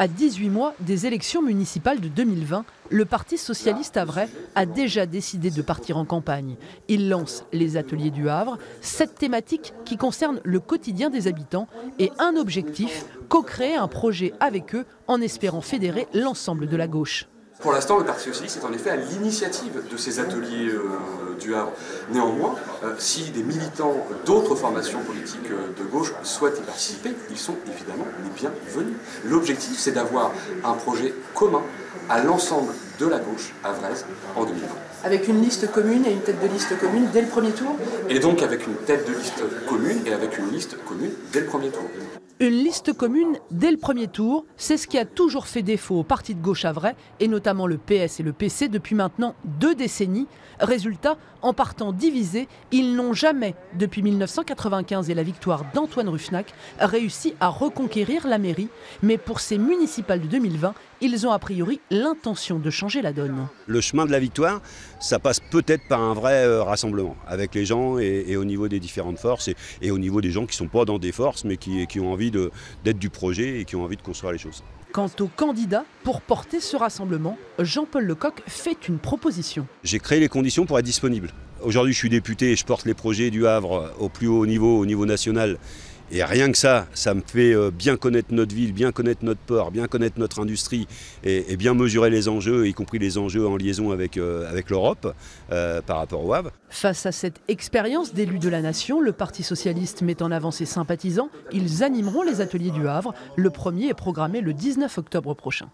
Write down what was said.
À 18 mois des élections municipales de 2020, le Parti socialiste havrais a déjà décidé de partir en campagne. Il lance les ateliers du Havre, 7 thématiques qui concernent le quotidien des habitants et un objectif, co-créer un projet avec eux en espérant fédérer l'ensemble de la gauche. Pour l'instant, le Parti socialiste est en effet à l'initiative de ces ateliers du Havre. Néanmoins, si des militants d'autres formations politiques de gauche souhaitent y participer, ils sont évidemment les bienvenus. L'objectif, c'est d'avoir un projet commun à l'ensemble de la gauche havraise en 2020. Avec une liste commune et une tête de liste commune dès le premier tour ? Et donc avec une tête de liste commune et avec une liste commune dès le premier tour. Une liste commune dès le premier tour, c'est ce qui a toujours fait défaut au parti de gauche havrais, et notamment le PS et le PC depuis maintenant 2 décennies. Résultat, en partant divisés, ils n'ont jamais, depuis 1995 et la victoire d'Antoine Ruffnac, réussi à reconquérir la mairie. Mais pour ces municipales de 2020, ils ont a priori l'intention de changer la donne. Le chemin de la victoire, ça passe peut-être par un vrai rassemblement avec les gens et au niveau des différentes forces et au niveau des gens qui ne sont pas dans des forces mais qui ont envie d'être du projet et qui ont envie de construire les choses. Quant aux candidats, pour porter ce rassemblement, Jean-Paul Lecoq fait une proposition. J'ai créé les conditions pour être disponible. Aujourd'hui, je suis député et je porte les projets du Havre au plus haut niveau, au niveau national. Et rien que ça me fait bien connaître notre ville, bien connaître notre port, bien connaître notre industrie et bien mesurer les enjeux, y compris les enjeux en liaison avec l'Europe par rapport au Havre. Face à cette expérience d'élu de la nation, le Parti socialiste met en avant ses sympathisants. Ils animeront les ateliers du Havre. Le premier est programmé le 19 octobre prochain.